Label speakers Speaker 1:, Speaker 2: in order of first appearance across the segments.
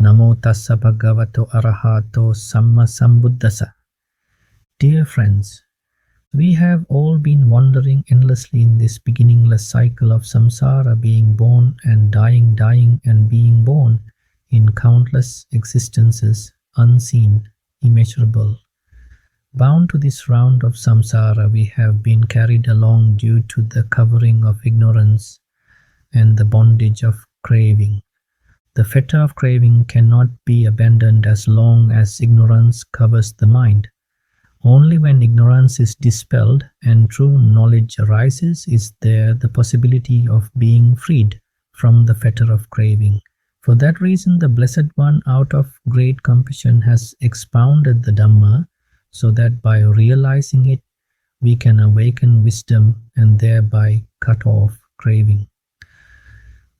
Speaker 1: Namo tassa bhagavato arahato samma sambuddhassa. Dear friends, we have all been wandering endlessly in this beginningless cycle of samsara, being born and dying, dying and being born in countless existences, unseen, immeasurable. Bound to this round of samsara, we have been carried along due to the covering of ignorance and the bondage of craving. The fetter of craving cannot be abandoned as long as ignorance covers the mind. Only when ignorance is dispelled and true knowledge arises is there the possibility of being freed from the fetter of craving. For that reason, the Blessed One, out of great compassion, has expounded the Dhamma, so that by realizing it, we can awaken wisdom and thereby cut off craving.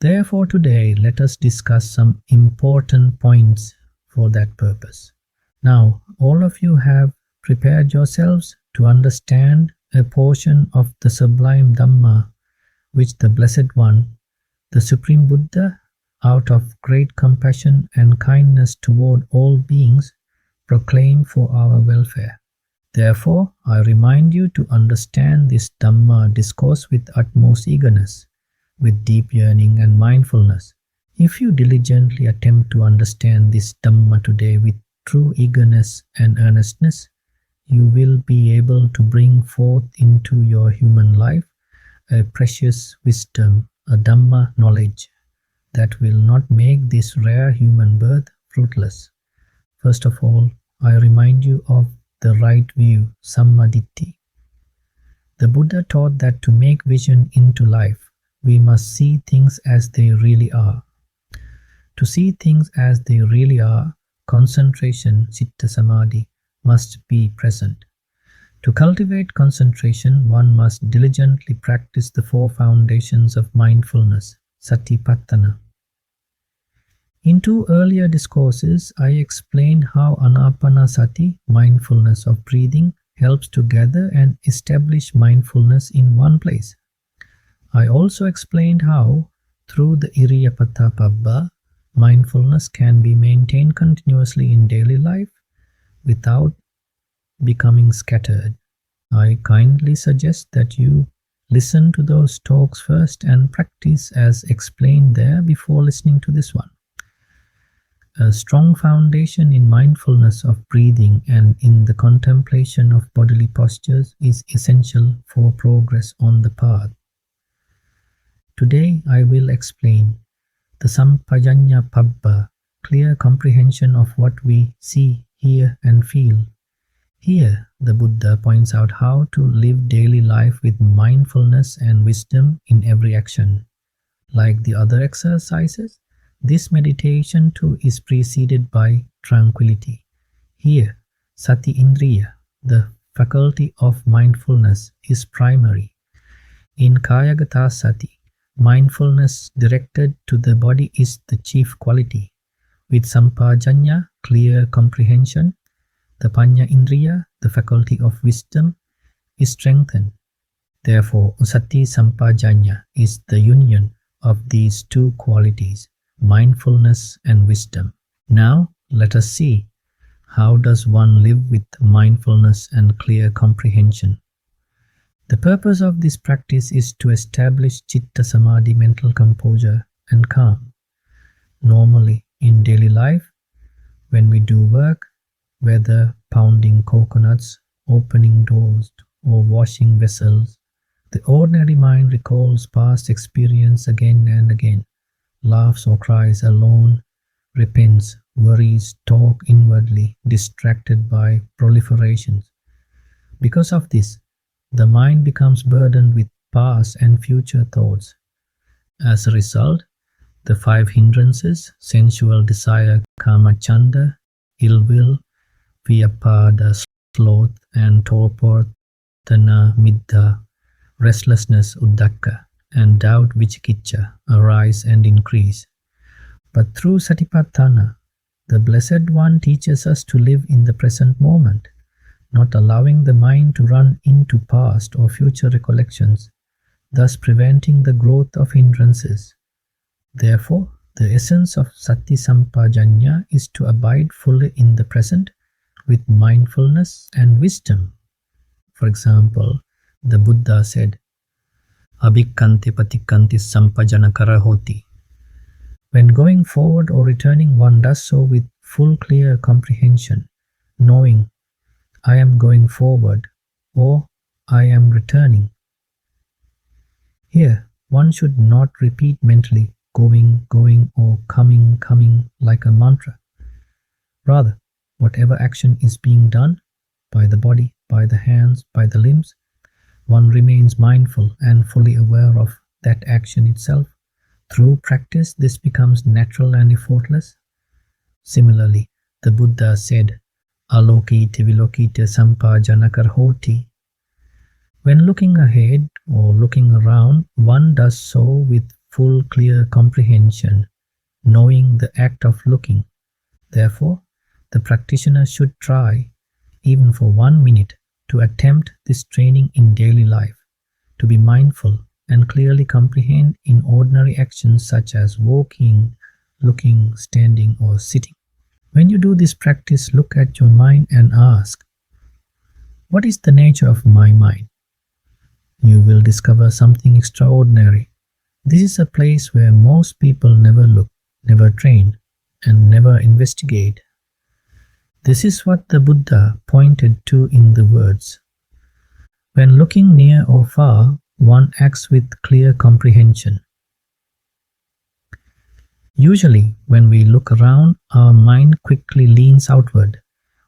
Speaker 1: Therefore, today, let us discuss some important points for that purpose. Now, all of you have prepared yourselves to understand a portion of the sublime Dhamma which the Blessed One, the Supreme Buddha, out of great compassion and kindness toward all beings, proclaim for our welfare. Therefore, I remind you to understand this Dhamma discourse with utmost eagerness, with deep yearning and mindfulness. If you diligently attempt to understand this Dhamma today with true eagerness and earnestness, you will be able to bring forth into your human life a precious wisdom, a Dhamma knowledge, that will not make this rare human birth fruitless. First of all, I remind you of the right view, sammaditthi. The Buddha taught that to make vision into life, we must see things as they really are. To see things as they really are, concentration, citta samadhi, must be present. To cultivate concentration, one must diligently practice the four foundations of mindfulness, sati-pattana. In two earlier discourses, I explained how ānāpāna-sati, mindfulness of breathing, helps to gather and establish mindfulness in one place. I also explained how, through the iriyāpatha, mindfulness can be maintained continuously in daily life without becoming scattered. I kindly suggest that you listen to those talks first and practice as explained there before listening to this one. A strong foundation in mindfulness of breathing and in the contemplation of bodily postures is essential for progress on the path. Today I will explain the sampajañña pabbā, clear comprehension of what we see, hear and feel. Here, the Buddha points out how to live daily life with mindfulness and wisdom in every action. Like the other exercises, this meditation too is preceded by tranquility. Here, sati indriya, the faculty of mindfulness, is primary. In kāyagata sati, mindfulness directed to the body is the chief quality. With sampajañña, clear comprehension, the pañña indriya, the faculty of wisdom, is strengthened. Therefore, sati-sampajañña is the union of these two qualities, mindfulness and wisdom. Now, let us see, how does one live with mindfulness and clear comprehension? The purpose of this practice is to establish citta samadhi, mental composure and calm. Normally, in daily life, when we do work, whether pounding coconuts, opening doors, or washing vessels, the ordinary mind recalls past experience again and again, laughs or cries alone, repents, worries, talk inwardly, distracted by proliferations. Because of this, the mind becomes burdened with past and future thoughts. As a result, the five hindrances, sensual desire, kamacchanda, ill will, vyapada, sloth, and torpor, tana, middha, restlessness, uddhaka, and doubt, vicikicca, arise and increase. But through satipatthana, the Blessed One teaches us to live in the present moment, not allowing the mind to run into past or future recollections, thus preventing the growth of hindrances. Therefore, The essence of sati-sampajañña is to abide fully in the present with mindfulness and wisdom. For example, the Buddha said, "Abhikkanti patikkanti sampajanakara hoti." When going forward or returning, one does so with full clear comprehension, knowing, I am going forward or I am returning. Here, one should not repeat mentally, going, going, or coming, coming like a mantra. Rather, whatever action is being done, by the body, by the hands, by the limbs, one remains mindful and fully aware of that action itself. Through practice, this becomes natural and effortless. Similarly, the Buddha said, "Alokita vilokita sampajanakar hoti." When looking ahead or looking around, one does so with full clear comprehension, knowing the act of looking. Therefore, the practitioner should try, even for 1 minute, to attempt this training in daily life, to be mindful and clearly comprehend in ordinary actions such as walking, looking, standing, or sitting. When you do this practice, look at your mind and ask, what is the nature of my mind? You will discover something extraordinary. This is a place where most people never look, never train, and never investigate. This is what the Buddha pointed to in the words, "When looking near or far, one acts with clear comprehension." Usually, when we look around, our mind quickly leans outward.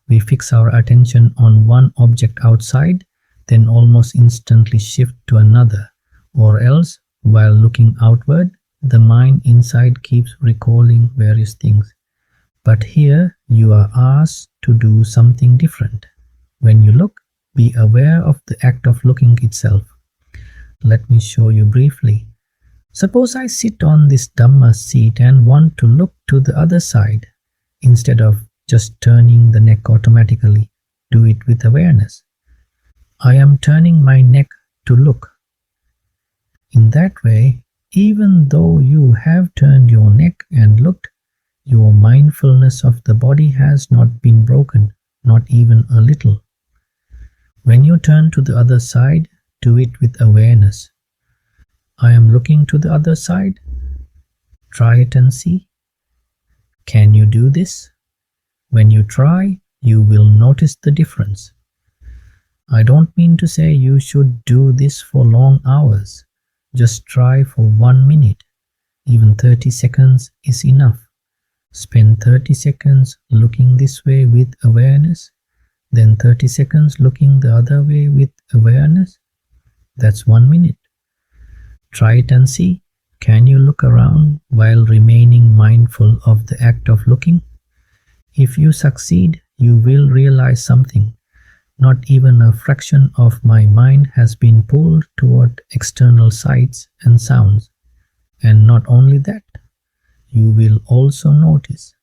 Speaker 1: We fix our attention on one object outside, then almost instantly shift to another, or else, while looking outward, the mind inside keeps recalling various things. But here, you are asked to do something different. When you look, be aware of the act of looking itself. Let me show you briefly. Suppose I sit on this Dhamma seat and want to look to the other side. Instead of just turning the neck automatically, do it with awareness. I am turning my neck to look. In that way, even though you have turned your neck and looked, your mindfulness of the body has not been broken, not even a little. When you turn to the other side, do it with awareness. I am looking to the other side. Try it and see. Can you do this? When you try, you will notice the difference. I don't mean to say you should do this for long hours. Just try for 1 minute. Even 30 seconds is enough. Spend 30 seconds looking this way with awareness, then 30 seconds looking the other way with awareness. That's 1 minute. Try it and see. Can you look around while remaining mindful of the act of looking? If you succeed, you will realize something. Not even a fraction of my mind has been pulled toward external sights and sounds. And not only that, you will also notice,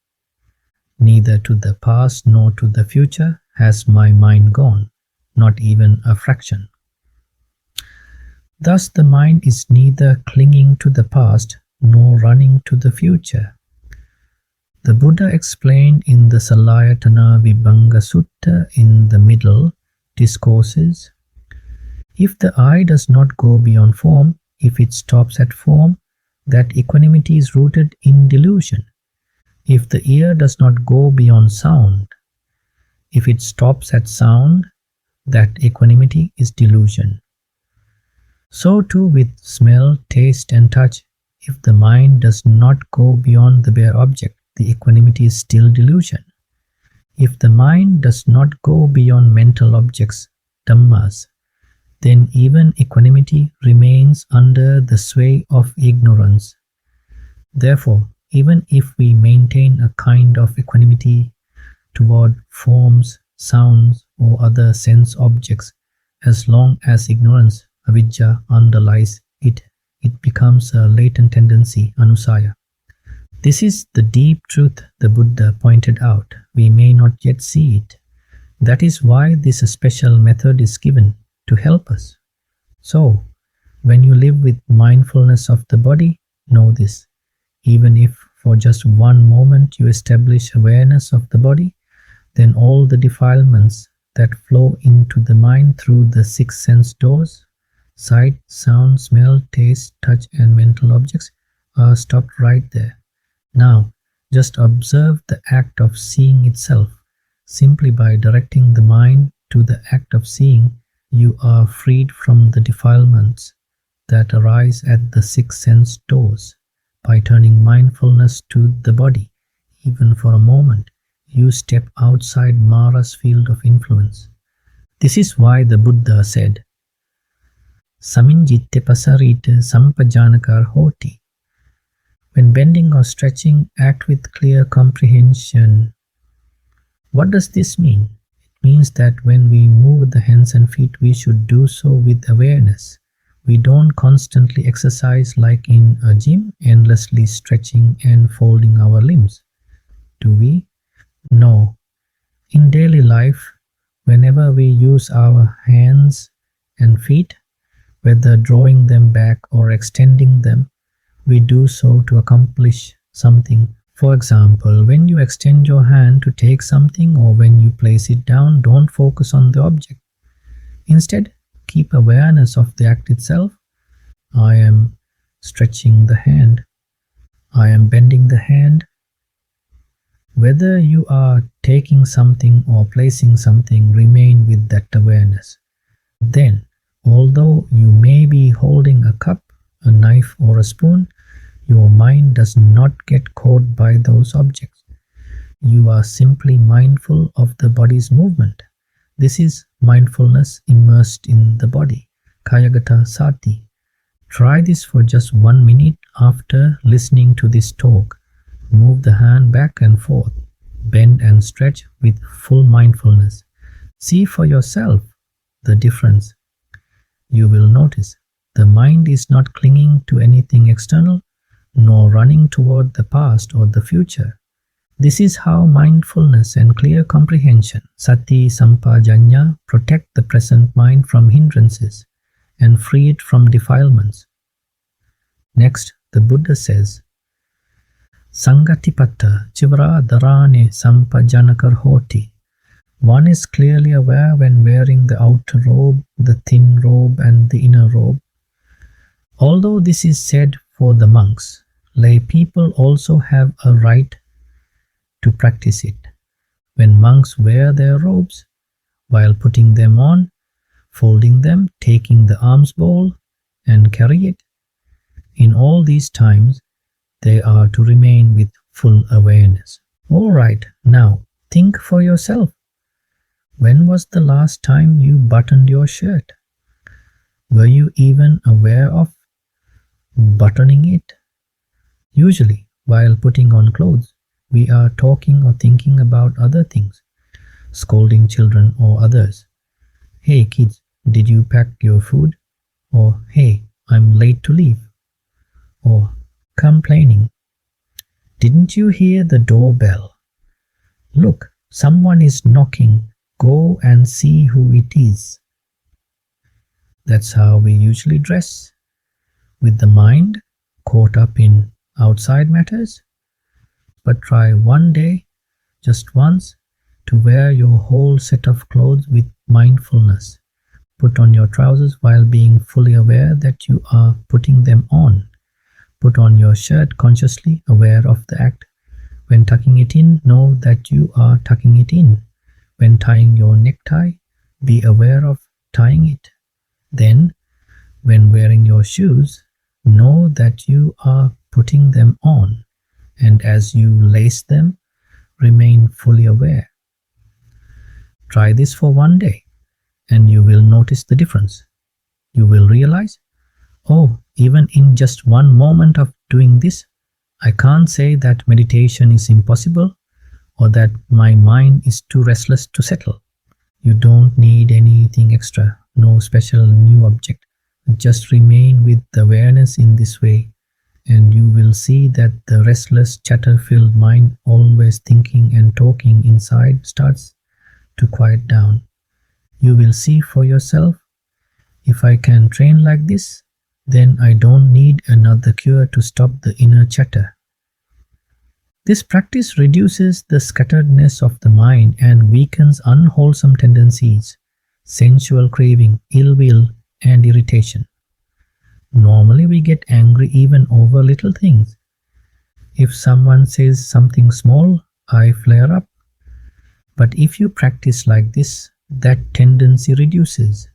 Speaker 1: neither to the past nor to the future has my mind gone, not even a fraction. Thus the mind is neither clinging to the past nor running to the future. The Buddha explained in the Salayatana Vibhanga Sutta in the middle discourses, if the eye does not go beyond form, if it stops at form, that equanimity is rooted in delusion. If the ear does not go beyond sound, if it stops at sound, that equanimity is delusion. So too with smell, taste and touch, if the mind does not go beyond the bare object, the equanimity is still delusion. If the mind does not go beyond mental objects, dhammas, then even equanimity remains under the sway of ignorance. Therefore, even if we maintain a kind of equanimity toward forms, sounds, or other sense objects, as long as ignorance, avijja, underlies it, it becomes a latent tendency, anusaya. This is the deep truth the Buddha pointed out. We may not yet see it. That is why this special method is given, to help us. So, when you live with mindfulness of the body, know this. Even if for just one moment you establish awareness of the body, then all the defilements that flow into the mind through the 6 sense doors, sight, sound, smell, taste, touch and mental objects, are stopped right there. Now, just observe the act of seeing itself. Simply by directing the mind to the act of seeing, you are freed from the defilements that arise at the 6 sense doors. By turning mindfulness to the body, even for a moment, you step outside Mara's field of influence. This is why the Buddha said, Saminjitte pasarita sampajañña hoti. When bending or stretching, act with clear comprehension. What does this mean? It means that when we move the hands and feet, we should do so with awareness. We don't constantly exercise like in a gym, endlessly stretching and folding our limbs. Do we? No. In daily life, whenever we use our hands and feet, whether drawing them back or extending them, we do so to accomplish something. For example, when you extend your hand to take something or when you place it down, don't focus on the object. Instead, keep awareness of the act itself. I am stretching the hand. I am bending the hand. Whether you are taking something or placing something, remain with that awareness. Then, although you may be holding a cup, a knife or a spoon, your mind does not get caught by those objects. You are simply mindful of the body's movement. This is mindfulness immersed in the body, kayagata sati. Try this for just 1 minute after listening to this talk. Move the hand back and forth, bend and stretch with full mindfulness. See for yourself the difference. You will notice the mind is not clinging to anything external, nor running toward the past or the future. This is how mindfulness and clear comprehension, sati-sampajañña, protect the present mind from hindrances and free it from defilements. Next, the Buddha says, Sangatipata chivara dharane sampajañña hoti. One is clearly aware when wearing the outer robe, the thin robe and the inner robe. Although this is said for the monks, lay people also have a right to practice it. When monks wear their robes, while putting them on, folding them, taking the alms bowl, and carry it, in all these times, they are to remain with full awareness. All right, now think for yourself. When was the last time you buttoned your shirt? Were you even aware of buttoning it? Usually, while putting on clothes, we are talking or thinking about other things, scolding children or others. Hey kids, did you pack your food? Or hey, I'm late to leave. Or complaining. Didn't you hear the doorbell? Look, someone is knocking. Go and see who it is. That's how we usually dress, with the mind caught up in outside matters. But try one day, just once, to wear your whole set of clothes with mindfulness. Put on your trousers while being fully aware that you are putting them on. Put on your shirt consciously aware of the act. When tucking it in, know that you are tucking it in. When tying your necktie, be aware of tying it. Then, when wearing your shoes, know that you are putting them on, and as you lace them, remain fully aware. Try this for 1 day, and you will notice the difference. You will realize, oh, even in just 1 moment of doing this, I can't say that meditation is impossible or that my mind is too restless to settle. You don't need anything extra, no special new object. Just remain with the awareness in this way, and you will see that the restless, chatter-filled mind, always thinking and talking inside, starts to quiet down. You will see for yourself, if I can train like this, then I don't need another cure to stop the inner chatter. This practice reduces the scatteredness of the mind and weakens unwholesome tendencies, sensual craving, ill will, and irritation. Normally we get angry even over little things. If someone says something small, I flare up. But if you practice like this, that tendency reduces.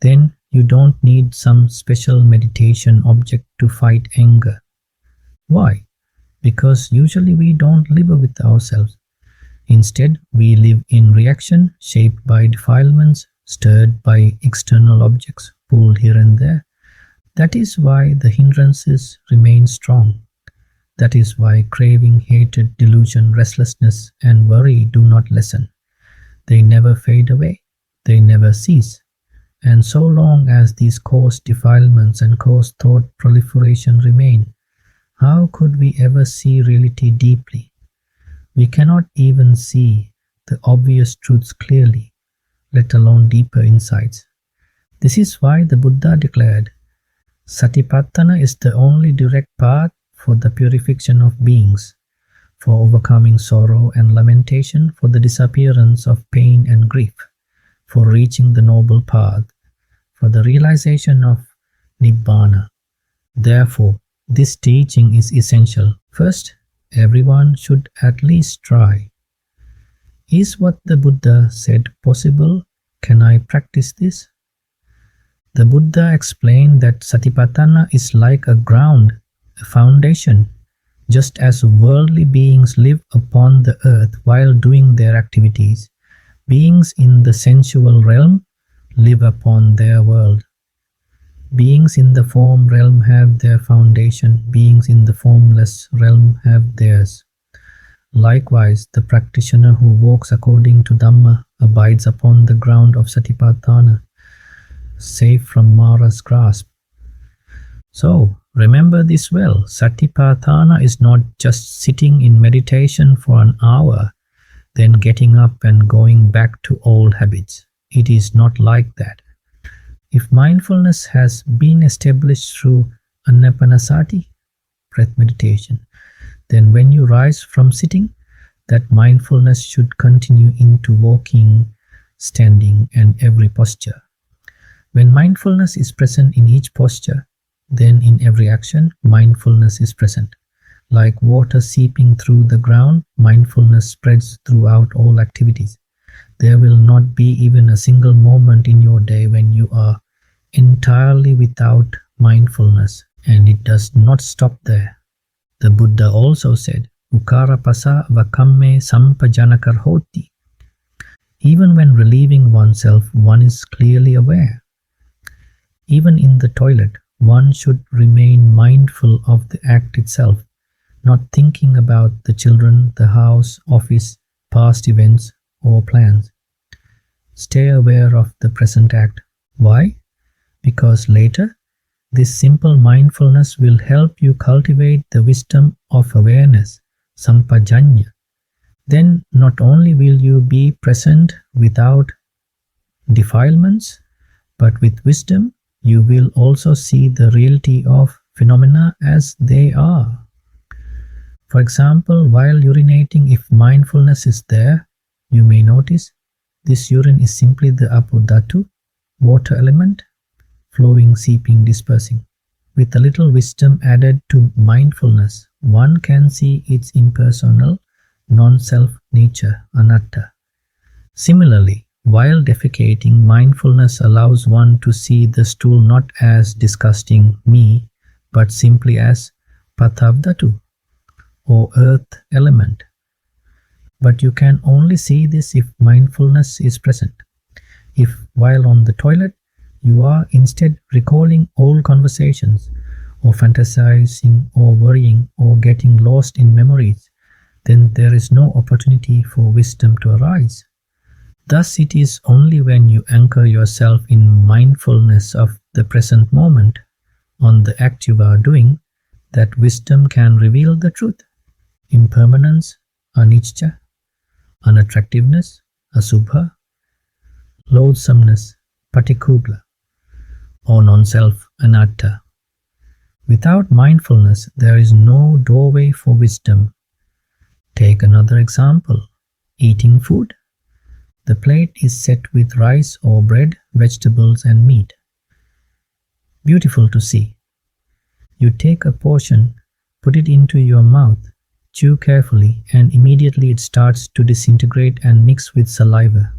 Speaker 1: Then you don't need some special meditation object to fight anger. Why? Because usually we don't live with ourselves. Instead, we live in reaction, shaped by defilements, stirred by external objects, pulled here and there. That is why the hindrances remain strong. That is why craving, hatred, delusion, restlessness, and worry do not lessen. They never fade away. They never cease. And so long as these coarse defilements and coarse thought proliferation remain, how could we ever see reality deeply? We cannot even see the obvious truths clearly, let alone deeper insights. This is why the Buddha declared, Satipatthana is the only direct path for the purification of beings, for overcoming sorrow and lamentation, for the disappearance of pain and grief, for reaching the noble path, for the realization of Nibbana. Therefore, this teaching is essential. First, everyone should at least try. Is what the Buddha said possible? Can I practice this? The Buddha explained that Satipatthana is like a ground, a foundation, just as worldly beings live upon the earth while doing their activities. Beings in the sensual realm live upon their world. Beings in the form realm have their foundation, beings in the formless realm have theirs. Likewise, the practitioner who walks according to Dhamma abides upon the ground of Satipatthana, safe from Mara's grasp. So, remember this well, Satipatthana is not just sitting in meditation for an hour, then getting up and going back to old habits. It is not like that. If mindfulness has been established through ānāpāna-sati, breath meditation, then when you rise from sitting, that mindfulness should continue into walking, standing, and every posture. When mindfulness is present in each posture, then in every action, mindfulness is present. Like water seeping through the ground, mindfulness spreads throughout all activities. There will not be even a single moment in your day when you are entirely without mindfulness, and it does not stop there. The Buddha also said, Ukarapasa vakamme sampajañña hoti. Even when relieving oneself, one is clearly aware. Even in the toilet, one should remain mindful of the act itself, not thinking about the children, the house, office, past events, or plans. Stay aware of the present act. Why? Because later, this simple mindfulness will help you cultivate the wisdom of awareness, sampajañña. Then not only will you be present without defilements, but with wisdom, you will also see the reality of phenomena as they are. For example, while urinating, if mindfulness is there, you may notice this urine is simply the apodhatu, water element, flowing, seeping, dispersing. With a little wisdom added to mindfulness, one can see its impersonal, non-self nature, anatta. Similarly, while defecating, mindfulness allows one to see the stool not as disgusting me, but simply as pathavdhatu, or earth element. But you can only see this if mindfulness is present. If, while on the toilet, you are instead recalling old conversations, or fantasizing, or worrying, or getting lost in memories, then there is no opportunity for wisdom to arise. Thus, it is only when you anchor yourself in mindfulness of the present moment, on the act you are doing, that wisdom can reveal the truth. Impermanence, anicca, unattractiveness, asubha, loathsomeness, patikubla, or non-self, anatta. Without mindfulness, there is no doorway for wisdom. Take another example. Eating food. The plate is set with rice or bread, vegetables and meat. Beautiful to see. You take a portion, put it into your mouth, chew carefully, and immediately it starts to disintegrate and mix with saliva.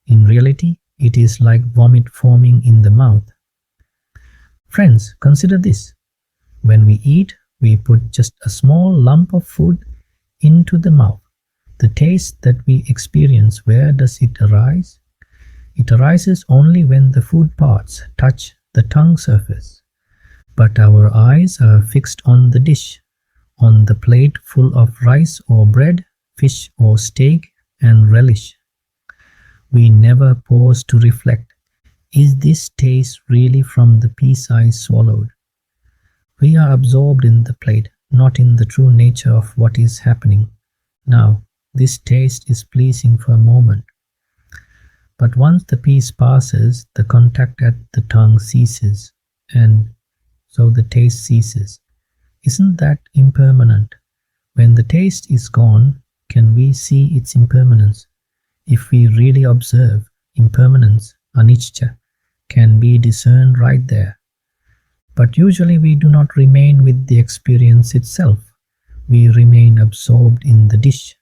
Speaker 1: In reality, it is like vomit forming in the mouth. Friends, consider this. When we eat, we put just a small lump of food into the mouth. The taste that we experience, where does it arise? It arises only when the food parts touch the tongue surface. But our eyes are fixed on the dish, on the plate full of rice or bread, fish or steak, and relish. We never pause to reflect, is this taste really from the piece I swallowed? We are absorbed in the plate, not in the true nature of what is happening. Now, this taste is pleasing for a moment. But once the piece passes, the contact at the tongue ceases, and so the taste ceases. Isn't that impermanent? When the taste is gone, can we see its impermanence? If we really observe, impermanence, anicca, can be discerned right there. But usually we do not remain with the experience itself. We remain absorbed in the dish.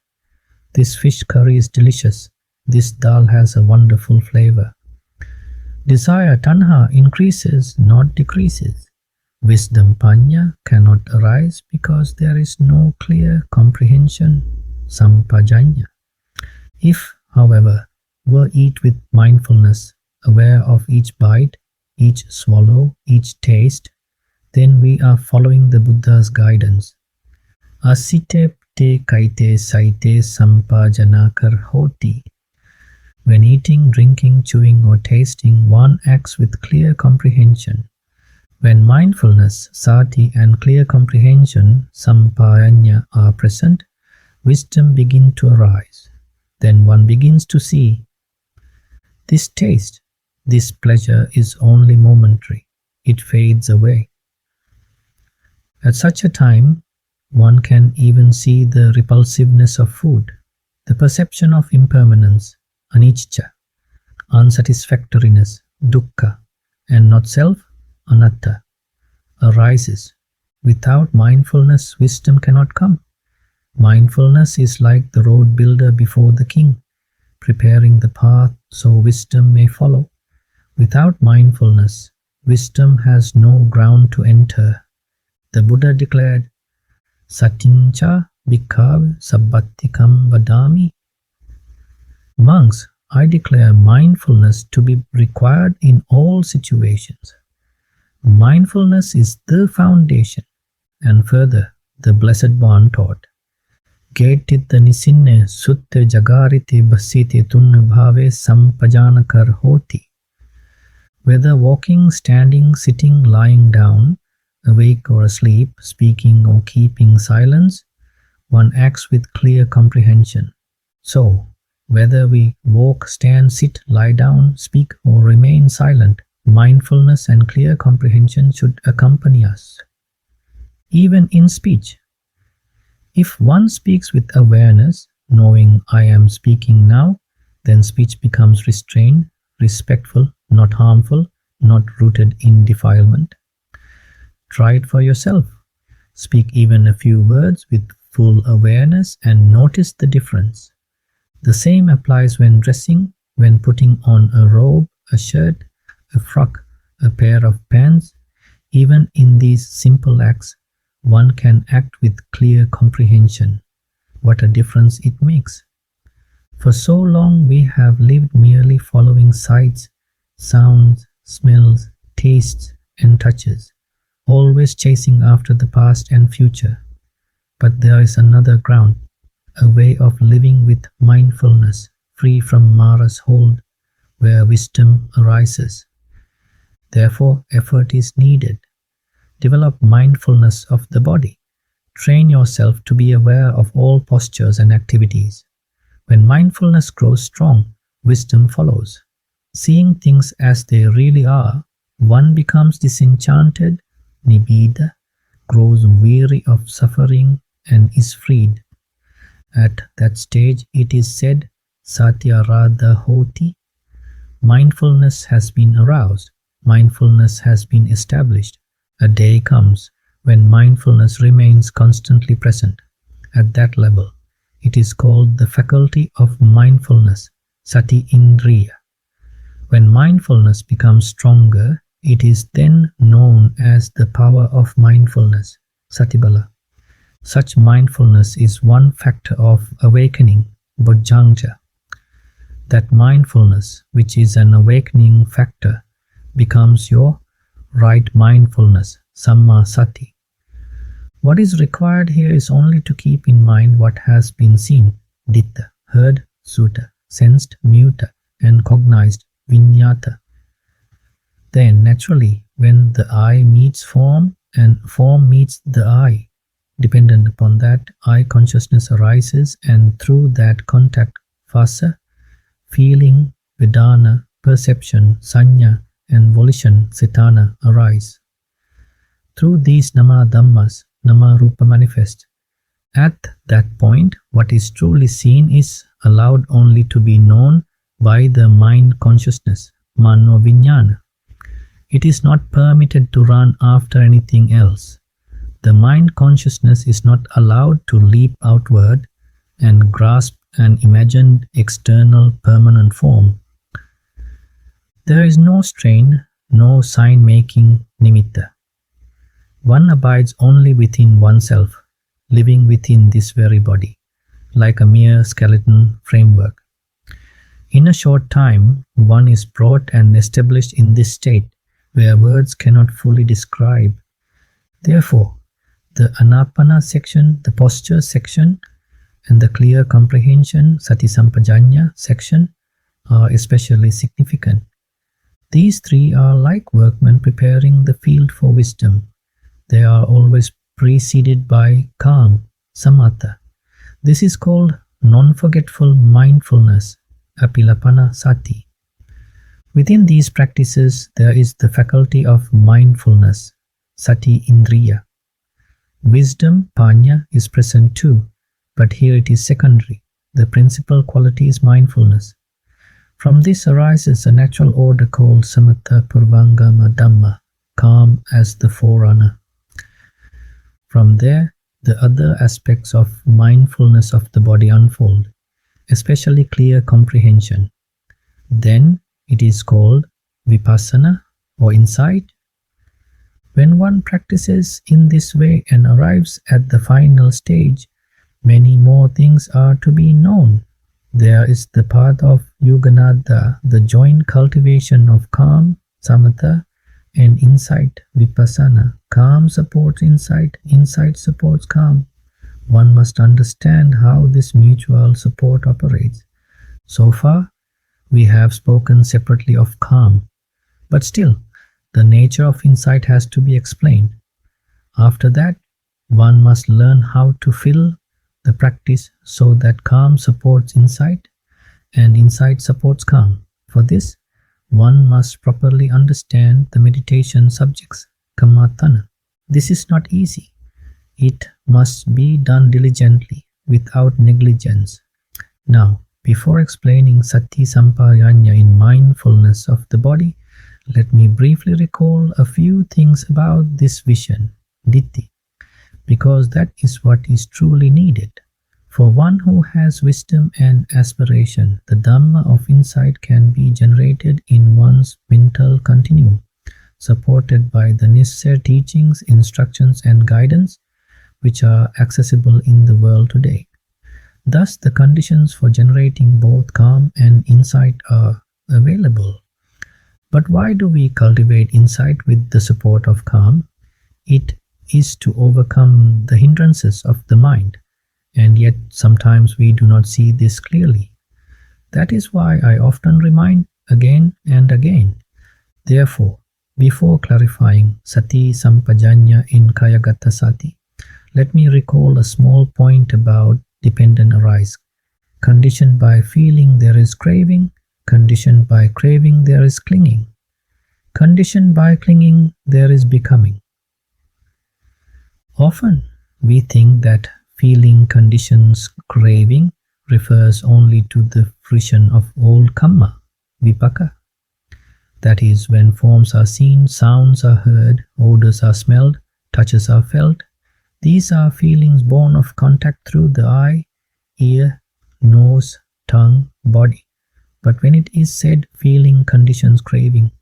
Speaker 1: This fish curry is delicious. This dal has a wonderful flavor. Desire, tanha, increases, not decreases. Wisdom, pañña, cannot arise because there is no clear comprehension, sampajañña. If, however, we eat with mindfulness, aware of each bite, each swallow, each taste, then we are following the Buddha's guidance. Asite te kaite saite sampajañña hoti. When eating, drinking, chewing or tasting, one acts with clear comprehension. When mindfulness, sati and clear comprehension, sampajañña, are present, wisdom begins to arise. Then one begins to see, this taste, this pleasure is only momentary. It fades away. At such a time, one can even see the repulsiveness of food, the perception of impermanence, anicca, unsatisfactoriness, dukkha, and not self, anatta, arises. Without mindfulness, wisdom cannot come. Mindfulness is like the road builder before the king, preparing the path so wisdom may follow. Without mindfulness, wisdom has no ground to enter. The Buddha declared, Satincha bhikkhave sabbatikam vadami. Monks, I declare mindfulness to be required in all situations. Mindfulness is the foundation. And further, the Blessed One taught, Getitta nisinne sutte jagarite basite tunna bhave sampajañña hoti. Whether walking, standing, sitting, lying down, awake or asleep, speaking or keeping silence, one acts with clear comprehension. So, whether we walk, stand, sit, lie down, speak or remain silent, mindfulness and clear comprehension should accompany us. Even in speech, if one speaks with awareness, knowing I am speaking now, then speech becomes restrained, respectful, not harmful, not rooted in defilement. Try it for yourself. Speak even a few words with full awareness and notice the difference. The same applies when dressing, when putting on a robe, a shirt, a frock, a pair of pants. Even in these simple acts, one can act with clear comprehension. What a difference it makes. For so long we have lived merely following sights, sounds, smells, tastes, and touches, always chasing after the past and future. But there is another ground, a way of living with mindfulness, free from Mara's hold, where wisdom arises. Therefore, effort is needed. Develop mindfulness of the body. Train yourself to be aware of all postures and activities. When mindfulness grows strong, wisdom follows. Seeing things as they really are, one becomes disenchanted, nibbida, grows weary of suffering, and is freed. At that stage, it is said, Satyaradha hoti. Mindfulness has been aroused. Mindfulness has been established. A day comes when mindfulness remains constantly present. At that level, it is called the faculty of mindfulness, sati-indriya. When mindfulness becomes stronger, it is then known as the power of mindfulness, satibala. Such mindfulness is one factor of awakening, bojjhanga. That mindfulness, which is an awakening factor, becomes your right mindfulness, samma-sati. What is required here is only to keep in mind what has been seen, ditta, heard, sutta, sensed, mutta, and cognized, viññāta. Then, naturally, when the eye meets form and form meets the eye, dependent upon that, eye consciousness arises, and through that contact, phassa, feeling, vedana, perception, sañña, and volition, cetana, arise. Through these nama dhammas, nama rupa manifest. At that point, what is truly seen is allowed only to be known by the mind consciousness, mano viññāna. It is not permitted to run after anything else. The mind consciousness is not allowed to leap outward and grasp an imagined external permanent form. There is no strain, no sign-making nimitta. One abides only within oneself, living within this very body, like a mere skeleton framework. In a short time, one is brought and established in this state, where words cannot fully describe. Therefore, the ānāpāna section, the posture section, and the clear comprehension, sati-sampajañña section, are especially significant. These three are like workmen preparing the field for wisdom. They are always preceded by calm, samatha. This is called non-forgetful mindfulness, ānāpāna-sati. Within these practices, there is the faculty of mindfulness, sati-indriya. Wisdom, pañña, is present too, but here it is secondary. The principal quality is mindfulness. From this arises a natural order called samatha purvangama dhamma, calm as the forerunner. From there, the other aspects of mindfulness of the body unfold, especially clear comprehension. Then it is called vipassana or insight. When one practices in this way and arrives at the final stage, many more things are to be known. There is the path of yuganada, the joint cultivation of calm, samatha, and insight, vipassana. Calm supports insight, insight supports calm. One must understand how this mutual support operates. So far, we have spoken separately of calm, but still, the nature of insight has to be explained. After that, one must learn how to fill the practice so that calm supports insight and insight supports calm. For this, one must properly understand the meditation subjects, kammatthana. This is not easy. It must be done diligently, without negligence. Now, before explaining sati-sampajañña in mindfulness of the body, let me briefly recall a few things about this vision, ditthi, because that is what is truly needed. For one who has wisdom and aspiration, the Dhamma of insight can be generated in one's mental continuum, supported by the necessary teachings, instructions, and guidance which are accessible in the world today. Thus, the conditions for generating both calm and insight are available. But why do we cultivate insight with the support of calm? It is to overcome the hindrances of the mind, and yet sometimes we do not see this clearly. That is why I often remind again and again. Therefore, before clarifying sati-sampajañña in kayagata sati, let me recall a small point about dependent arise. Conditioned by feeling there is craving, conditioned by craving there is clinging. Conditioned by clinging there is becoming. Often we think that feeling conditions craving refers only to the fruition of old kamma, vipaka. That is, when forms are seen, sounds are heard, odors are smelled, touches are felt. These are feelings born of contact through the eye, ear, nose, tongue, body. But when it is said feeling conditions craving,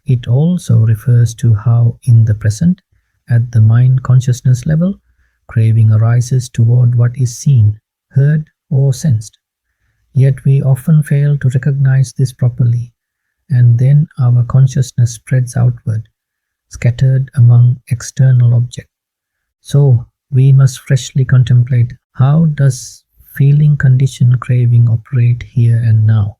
Speaker 1: it also refers to how in the present, at the mind consciousness level, craving arises toward what is seen, heard, or sensed. Yet we often fail to recognize this properly, and then our consciousness spreads outward, scattered among external objects. So we must freshly contemplate, how does feeling condition craving operate here and now?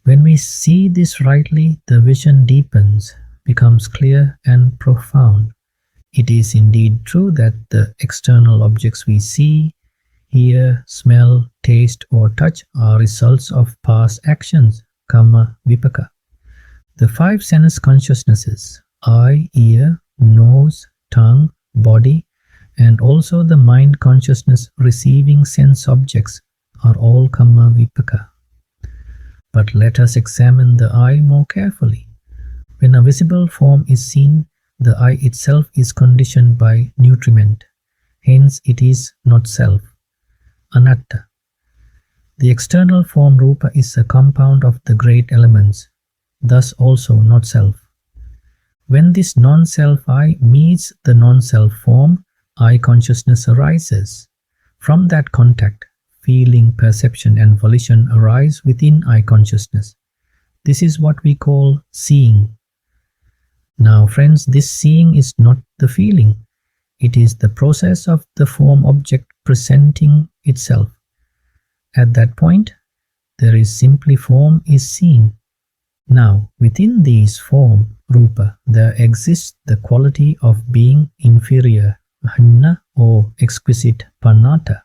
Speaker 1: When we see this rightly, the vision deepens, becomes clear and profound. It is indeed true that the external objects we see, hear, smell, taste, or touch are results of past actions, kamma, vipaka. The five sense consciousnesses, eye, ear, nose, tongue, body, and also the mind consciousness receiving sense objects are all kamma, vipaka. But let us examine the eye more carefully. When a visible form is seen, the eye itself is conditioned by nutriment. Hence it is not self, anatta. The external form rupa is a compound of the great elements, thus also not self. When this non-self eye meets the non-self form, eye consciousness arises. From that contact, feeling, perception, and volition arise within eye consciousness. This is what we call seeing. Now friends, this seeing is not the feeling. It is the process of the form object presenting itself. At that point, there is simply form is seen. Now, within these form, rupa, there exists the quality of being inferior, hanna, or exquisite, pannata.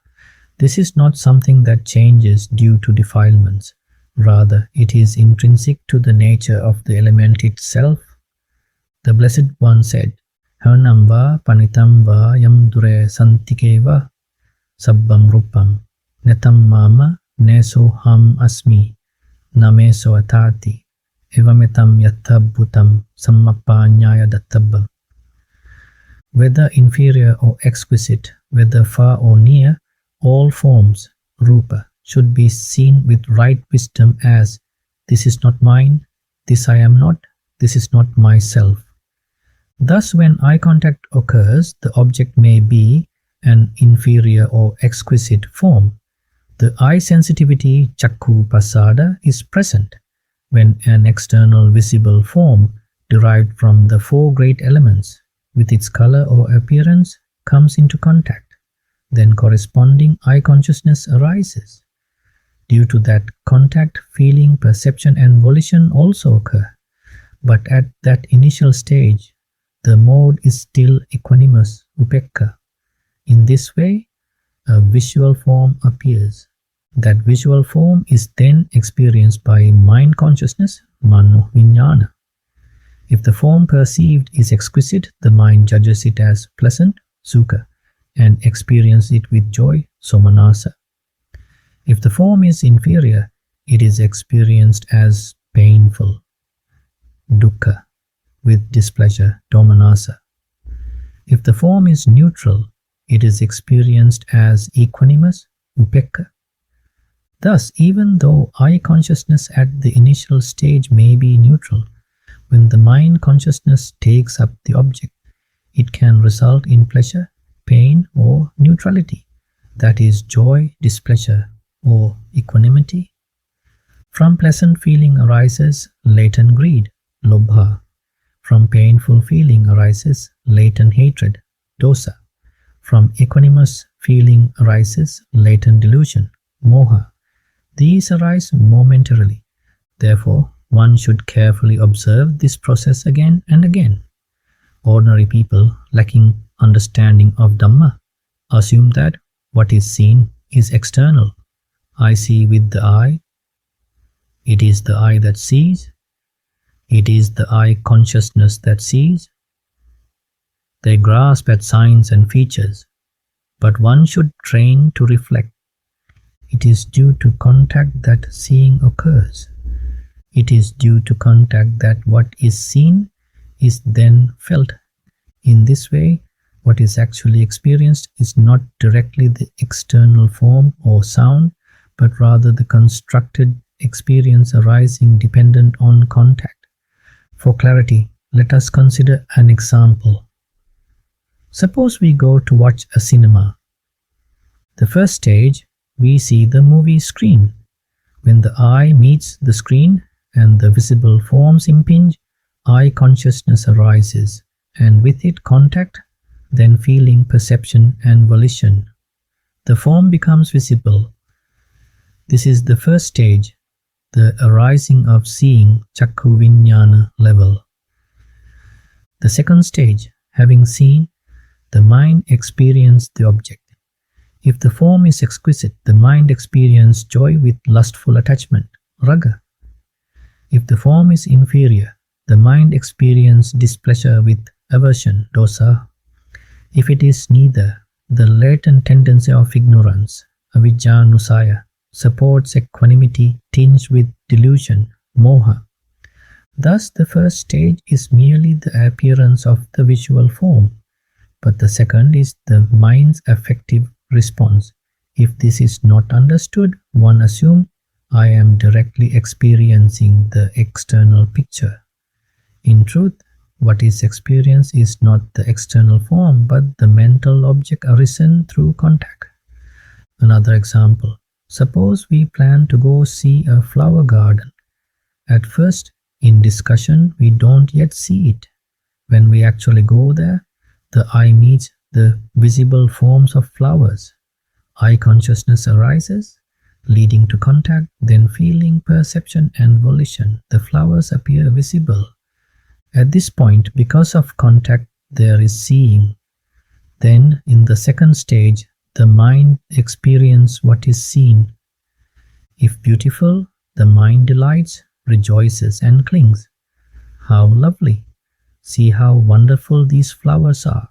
Speaker 1: This is not something that changes due to defilements. Rather, it is intrinsic to the nature of the element itself. The Blessed One said, Hanam va panitam va yam dure santike va sabbam rupam netam mama neso ham asmi nameso atati evametam yathabbutam sammapaññāya dattabbam. Whether inferior or exquisite, whether far or near, all forms, rupa, should be seen with right wisdom as, this is not mine, this I am not, this is not myself. Thus, when eye contact occurs, the object may be an inferior or exquisite form. The eye sensitivity, chakku pasada, is present when an external visible form, derived from the four great elements, with its color or appearance, comes into contact. Then corresponding eye consciousness arises. Due to that contact, feeling, perception, and volition also occur. But at that initial stage, the mode is still equanimous, upekka. In this way, a visual form appears. That visual form is then experienced by mind consciousness, mano viññāna. If the form perceived is exquisite, the mind judges it as pleasant, sukha, and experiences it with joy, somanasa. If the form is inferior, it is experienced as painful, dukkha, with displeasure, domanasa. If the form is neutral, it is experienced as equanimous, upekka. Thus, even though eye consciousness at the initial stage may be neutral, when the mind consciousness takes up the object, it can result in pleasure, pain, or neutrality, that is, joy, displeasure, or equanimity. From pleasant feeling arises latent greed, lobha. From painful feeling arises latent hatred, dosa. From equanimous feeling arises latent delusion, moha. These arise momentarily. Therefore, one should carefully observe this process again and again. Ordinary people, lacking understanding of Dhamma, assume that what is seen is external. I see with the eye. It is the eye that sees. It is the eye consciousness that sees. They grasp at signs and features, but one should train to reflect. It is due to contact that seeing occurs. It is due to contact that what is seen is then felt. In this way, what is actually experienced is not directly the external form or sound, but rather the constructed experience arising dependent on contact. For clarity, let us consider an example. Suppose we go to watch a cinema. The first stage, we see the movie screen. When the eye meets the screen and the visible forms impinge, eye consciousness arises, and with it contact, then feeling, perception, and volition. The form becomes visible. This is the first stage, the arising of seeing, cakkhu viññāna level. The second stage, having seen, the mind experienced the object. If the form is exquisite, the mind experienced joy with lustful attachment, raga. If the form is inferior, the mind experienced displeasure with aversion, dosa. If it is neither, the latent tendency of ignorance, avijja-nusaya, supports equanimity tinged with delusion, moha. Thus the first stage is merely the appearance of the visual form, but the second is the mind's affective response. If this is not understood, one assumes, I am directly experiencing the external picture. In truth, what is experienced is not the external form, but the mental object arisen through contact. Another example. Suppose we plan to go see a flower garden. At first, in discussion, we don't yet see it. When we actually go there, the eye meets the visible forms of flowers. Eye consciousness arises, leading to contact, then feeling, perception, and volition. The flowers appear visible. At this point, because of contact, there is seeing. Then, in the second stage, the mind experiences what is seen. If beautiful, the mind delights, rejoices, and clings. How lovely! See how wonderful these flowers are.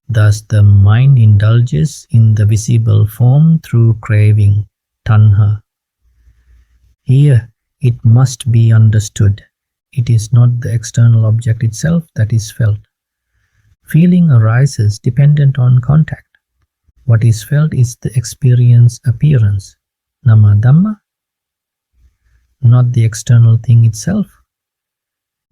Speaker 1: Thus, the mind indulges in the visible form through craving, tanha. Here, it must be understood. It is not the external object itself that is felt. Feeling arises dependent on contact. What is felt is the experience appearance, nama Dhamma, not the external thing itself.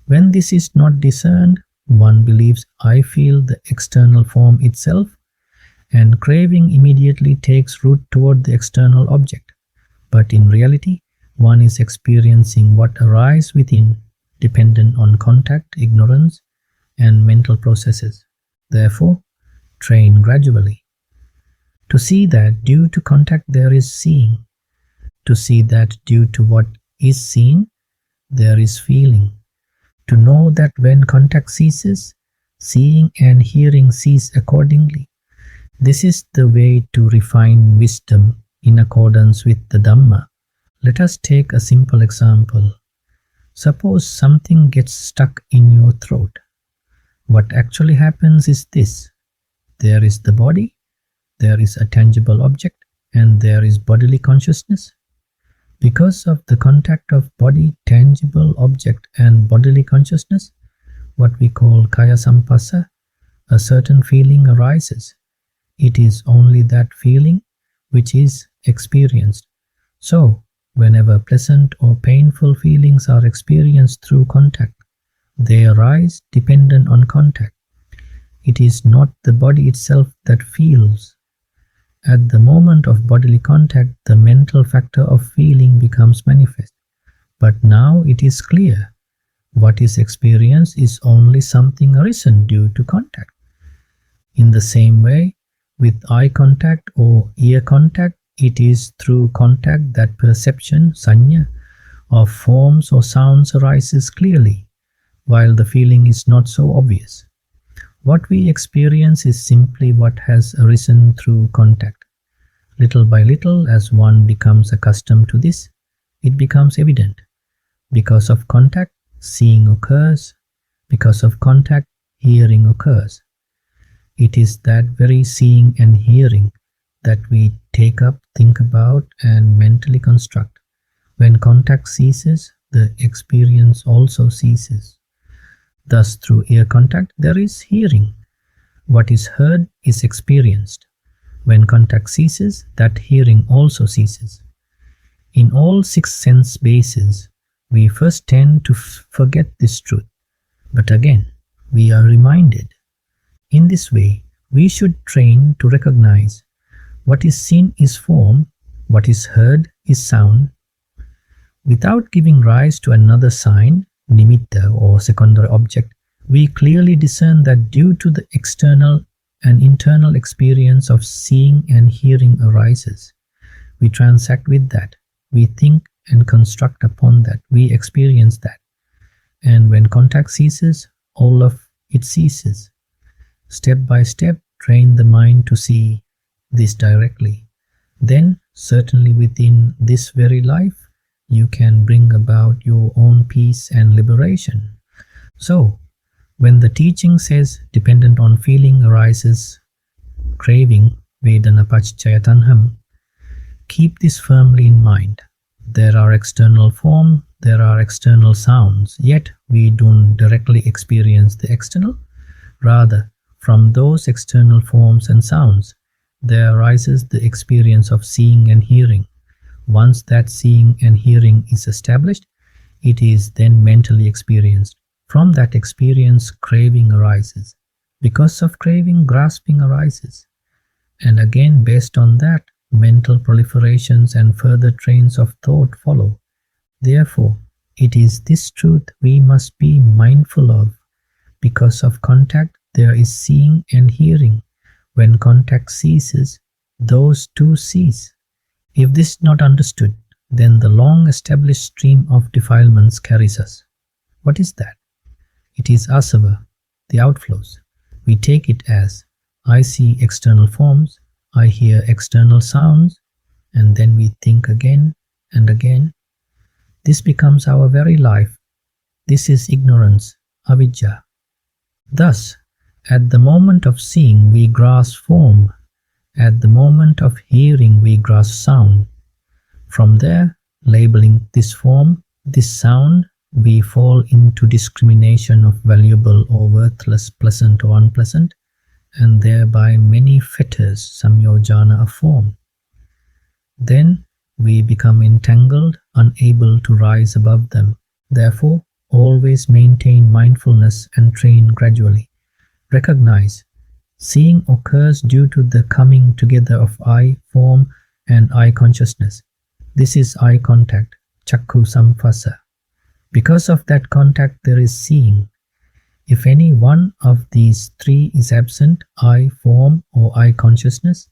Speaker 1: When this is not discerned, one believes I feel the external form itself, and craving immediately takes root toward the external object. But in reality, one is experiencing what arises within, dependent on contact, ignorance, and mental processes. Therefore, train gradually. To see that due to contact there is seeing. To see that due to what is seen, there is feeling. To know that when contact ceases, seeing and hearing cease accordingly. This is the way to refine wisdom in accordance with the Dhamma. Let us take a simple example. Suppose something gets stuck in your throat. What actually happens is this. There is the body, there is a tangible object, and there is bodily consciousness. Because of the contact of body, tangible object, and bodily consciousness, what we call kaya sampassa, a certain feeling arises. It is only that feeling which is experienced. So, whenever pleasant or painful feelings are experienced through contact, they arise dependent on contact. It is not the body itself that feels. At the moment of bodily contact, the mental factor of feeling becomes manifest. But now it is clear. What is experienced is only something arisen due to contact. In the same way, with eye contact or ear contact, it is through contact that perception, sañña, of forms or sounds arises clearly, while the feeling is not so obvious. What we experience is simply what has arisen through contact. Little by little, as one becomes accustomed to this, it becomes evident. Because of contact, seeing occurs. Because of contact, hearing occurs. It is that very seeing and hearing that we take up, think about, and mentally construct. When contact ceases, the experience also ceases. Thus, through ear contact, there is hearing. What is heard is experienced. When contact ceases, that hearing also ceases. In all 6 sense bases, we first tend to forget this truth, but again, we are reminded. In this way, we should train to recognize what is seen is form, what is heard is sound. Without giving rise to another sign, nimitta or secondary object, we clearly discern that due to the external and internal experience of seeing and hearing arises, we transact with that, we think and construct upon that, we experience that. And when contact ceases, all of it ceases. Step by step, train the mind to see this directly. Then, certainly within this very life, you can bring about your own peace and liberation. So, when the teaching says dependent on feeling arises craving, vedana-paccaya-tanham, keep this firmly in mind. There are external form, there are external sounds, yet we don't directly experience the external. Rather, from those external forms and sounds, there arises the experience of seeing and hearing. Once that seeing and hearing is established, it is then mentally experienced. From that experience, craving arises. Because of craving, grasping arises. And again, based on that, mental proliferations and further trains of thought follow. Therefore, it is this truth we must be mindful of. Because of contact, there is seeing and hearing. When contact ceases, those two cease. If this is not understood, then the long-established stream of defilements carries us. What is that? It is asava, the outflows. We take it as, I see external forms, I hear external sounds, and then we think again and again. This becomes our very life. This is ignorance, avidya. Thus, at the moment of seeing, we grasp form. At the moment of hearing, we grasp sound. From there, labeling this form, this sound, we fall into discrimination of valuable or worthless, pleasant or unpleasant, and thereby many fetters, samyojana of form. Then we become entangled, unable to rise above them. Therefore, always maintain mindfulness and train gradually. Recognize, seeing occurs due to the coming together of I, form, and I consciousness. This is eye contact, chakku samphasa. Because of that contact, there is seeing. If any one of these three is absent, I, form, or I consciousness,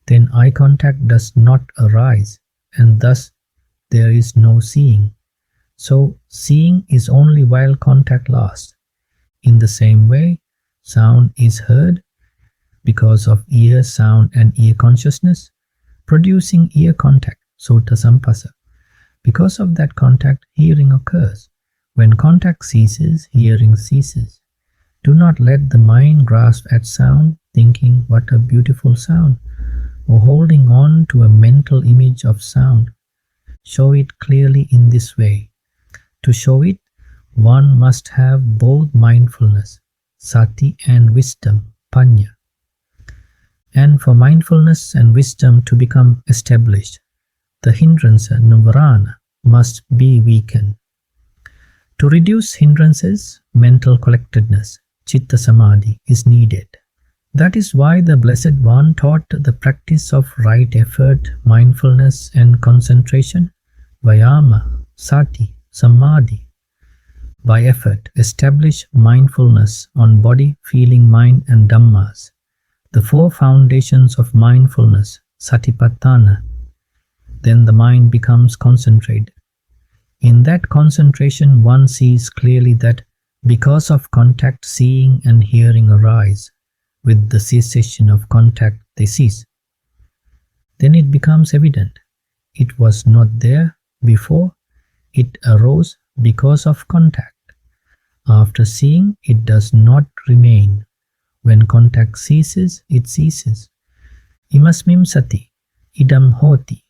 Speaker 1: then eye contact does not arise, and thus there is no seeing. So, seeing is only while contact lasts. In the same way, sound is heard because of ear, sound, and ear consciousness, producing ear contact, sota sampasa. Because of that contact, hearing occurs. When contact ceases, hearing ceases. Do not let the mind grasp at sound, thinking, what a beautiful sound, or holding on to a mental image of sound. Show it clearly in this way. To show it, one must have both mindfulness, sati, and wisdom, pañña. And for mindfulness and wisdom to become established, the hindrance, nivarana, must be weakened. To reduce hindrances, mental collectedness, citta samadhi, is needed. That is why the Blessed One taught the practice of right effort, mindfulness, and concentration, vayama, sati, samadhi. By effort, establish mindfulness on body, feeling, mind, and dhammas. The four foundations of mindfulness, satipatthana. Then the mind becomes concentrated. In that concentration, one sees clearly that because of contact, seeing and hearing arise. With the cessation of contact, they cease. Then it becomes evident. It was not there before. It arose because of contact. After seeing, it does not remain. When contact ceases, it ceases. Imasmim sati, idam hoti.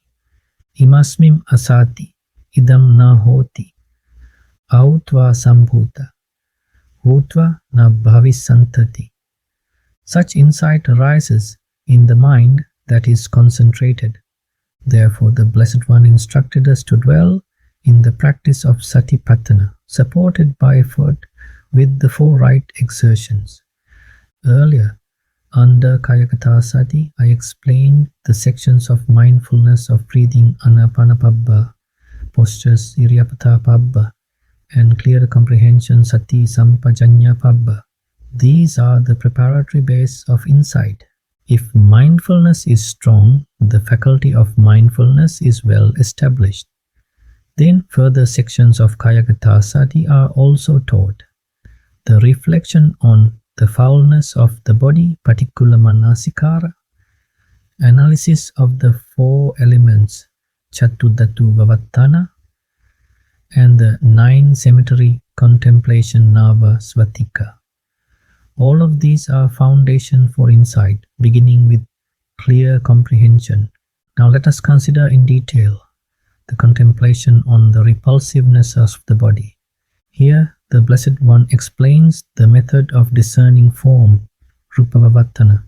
Speaker 1: Imasmim asati, idam na hoti. Autva sambhuta, hutva na bhavisantati. Such insight arises in the mind that is concentrated. Therefore, the Blessed One instructed us to dwell in the practice of satipatthana, supported by effort with the 4 right exertions. Earlier, under ānāpāna-sati, I explained the sections of mindfulness of breathing ānāpāna-pabbā, postures iriyāpatha, and clear comprehension sati-sampajañña. These are the preparatory base of insight. If mindfulness is strong, the faculty of mindfulness is well established. Then further sections of ānāpāna-sati are also taught. The reflection on the foulness of the body, particular manasikara, analysis of the 4 elements, catuddhatu vavatthana, and the 9 cemetery contemplation nava svatikka. All of these are foundation for insight, beginning with clear comprehension. Now let us consider in detail the contemplation on the repulsiveness of the body. Here, the Blessed One explains the method of discerning form, rupa vavatthana,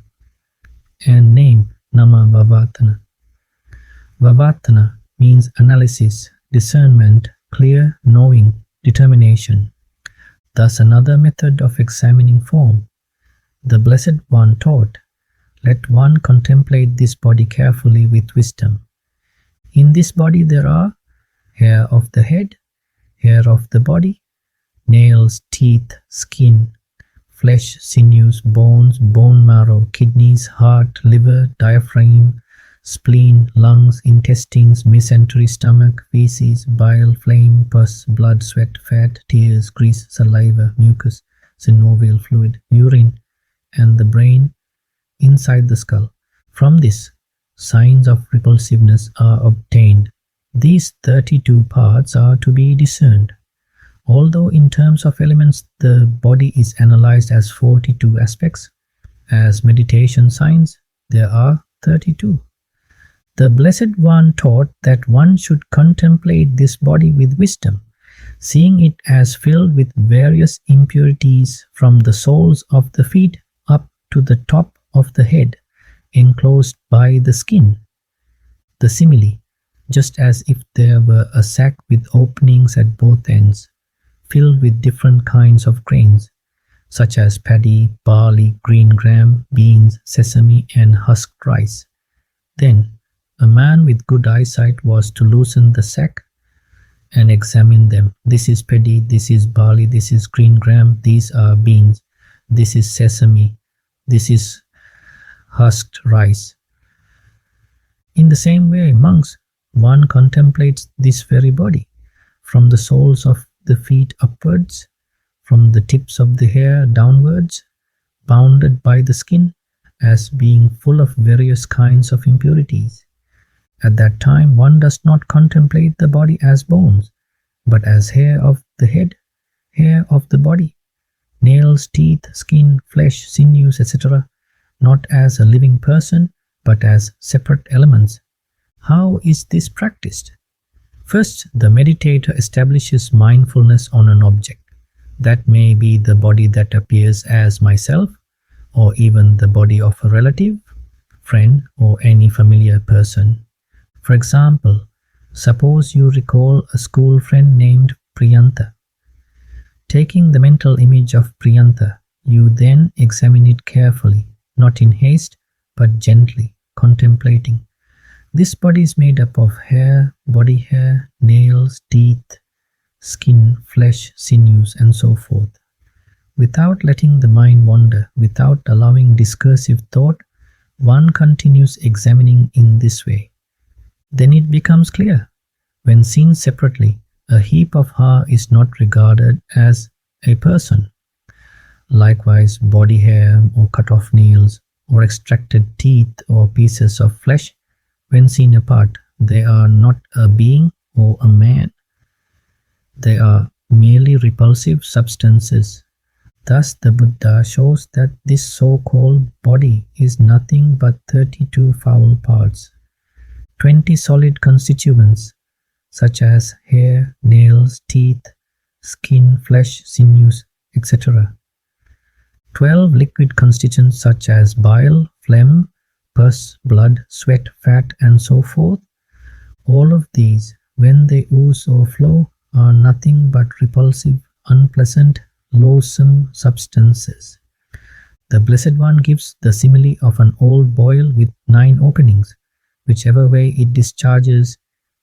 Speaker 1: and name, nama vavatthana. Vavatthana means analysis, discernment, clear knowing, determination. Thus another method of examining form. The Blessed One taught, let one contemplate this body carefully with wisdom. In this body there are hair of the head, hair of the body, nails, teeth, skin, flesh, sinews, bones, bone marrow, kidneys, heart, liver, diaphragm, spleen, lungs, intestines, mesentery, stomach, feces, bile, flame, pus, blood, sweat, fat, tears, grease, saliva, mucus, synovial fluid, urine, and the brain inside the skull. From this, signs of repulsiveness are obtained. These 32 parts are to be discerned. Although in terms of elements the body is analyzed as 42 aspects, as meditation signs there are 32. The Blessed One taught that one should contemplate this body with wisdom, seeing it as filled with various impurities from the soles of the feet up to the top of the head, enclosed by the skin. The simile, just as if there were a sack with openings at both ends, filled with different kinds of grains, such as paddy, barley, green gram, beans, sesame, and husked rice. Then, a man with good eyesight was to loosen the sack and examine them. This is paddy, this is barley, this is green gram, these are beans, this is sesame, this is husked rice. In the same way, monks, one contemplates this very body, from the soles of the feet upwards, from the tips of the hair downwards, bounded by the skin, as being full of various kinds of impurities. At that time, one does not contemplate the body as bones, but as hair of the head, hair of the body, nails, teeth, skin, flesh, sinews, etc., not as a living person, but as separate elements. How is this practiced? First, the meditator establishes mindfulness on an object. That may be the body that appears as myself, or even the body of a relative, friend, or any familiar person. For example, suppose you recall a school friend named Priyantha. Taking the mental image of Priyantha, you then examine it carefully, not in haste, but gently, contemplating. This body is made up of hair, body hair, nails, teeth, skin, flesh, sinews, and so forth. Without letting the mind wander, without allowing discursive thought, one continues examining in this way. Then it becomes clear. When seen separately, a heap of hair is not regarded as a person. Likewise, body hair or cut off nails or extracted teeth or pieces of flesh, when seen apart, they are not a being or a man. They are merely repulsive substances. Thus the Buddha shows that this so-called body is nothing but 32 foul parts, 20 solid constituents such as hair, nails, teeth, skin, flesh, sinews, etc. 12 liquid constituents such as bile, phlegm, pus, blood, sweat, fat, and so forth. All of these, when they ooze or flow, are nothing but repulsive, unpleasant, loathsome substances. The Blessed One gives the simile of an old boil with 9 openings. Whichever way it discharges,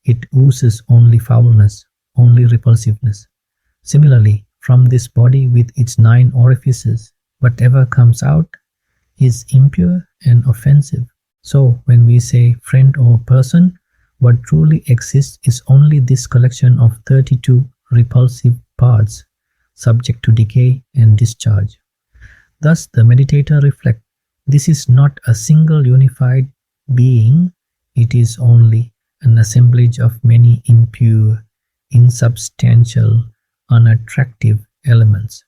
Speaker 1: it oozes only foulness, only repulsiveness. Similarly, from this body with its 9 orifices, whatever comes out is impure and offensive. So, when we say friend or person, what truly exists is only this collection of 32 repulsive parts, subject to decay and discharge. Thus, the meditator reflects, this is not a single unified being, it is only an assemblage of many impure, insubstantial, unattractive elements.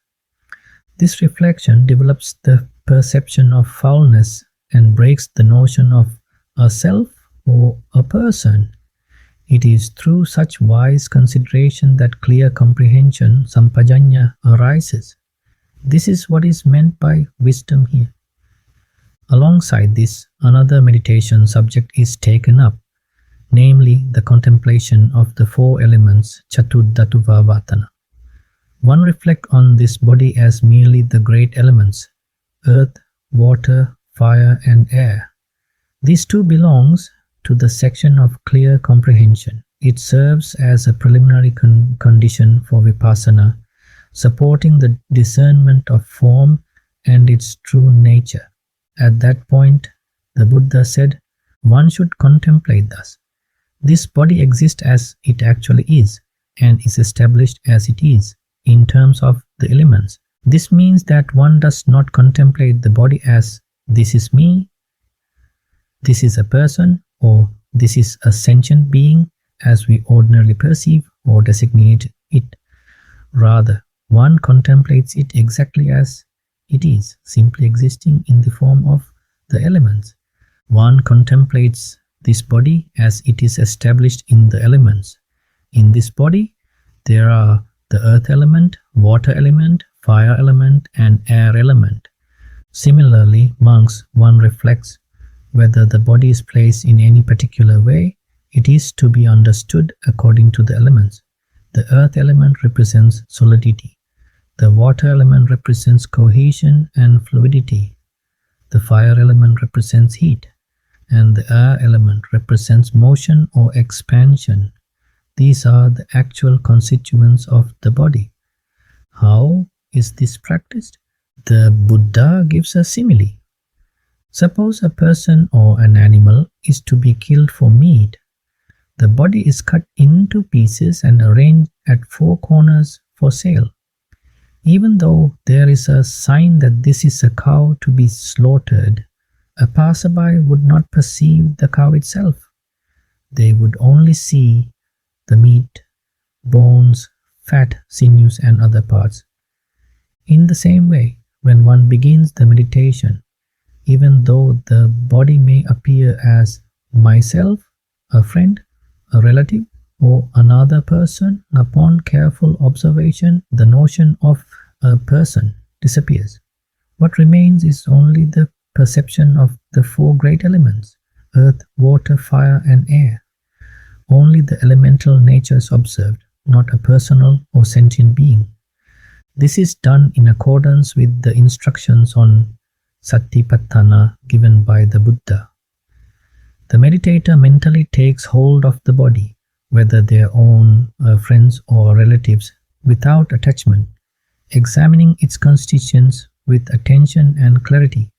Speaker 1: This reflection develops the perception of foulness and breaks the notion of a self or a person. It is through such wise consideration that clear comprehension, sampajañña, arises. This is what is meant by wisdom here. Alongside this, another meditation subject is taken up, namely the contemplation of the 4 elements, chatuddhatuva-vatana. One reflects on this body as merely the great elements, earth, water, fire, and air. These 2 belongs to the section of clear comprehension. It serves as a preliminary condition for Vipassana, supporting the discernment of form and its true nature. At that point, the Buddha said, one should contemplate thus. This body exists as it actually is, and is established as it is, in terms of the elements. This means that one does not contemplate the body as, this is me, this is a person, or this is a sentient being, as we ordinarily perceive or designate it. Rather, one contemplates it exactly as it is, simply existing in the form of the elements. One contemplates this body as it is established in the elements. In this body, there are the earth element, water element, fire element, and air element. Similarly, monks, one reflects whether the body is placed in any particular way, it is to be understood according to the elements. The earth element represents solidity. The water element represents cohesion and fluidity. The fire element represents heat. And the air element represents motion or expansion. These are the actual constituents of the body. How is this practiced? The Buddha gives a simile. Suppose a person or an animal is to be killed for meat. The body is cut into pieces and arranged at 4 corners for sale. Even though there is a sign that this is a cow to be slaughtered, a passerby would not perceive the cow itself. They would only see the meat, bones, fat, sinews, and other parts. In the same way, when one begins the meditation, even though the body may appear as myself, a friend, a relative, or another person, upon careful observation, the notion of a person disappears. What remains is only the perception of the 4 great elements, earth, water, fire, and air. Only the elemental nature is observed, not a personal or sentient being. This is done in accordance with the instructions on satipatthana given by the Buddha. The meditator mentally takes hold of the body, whether their own friends or relatives, without attachment, examining its constituents with attention and clarity.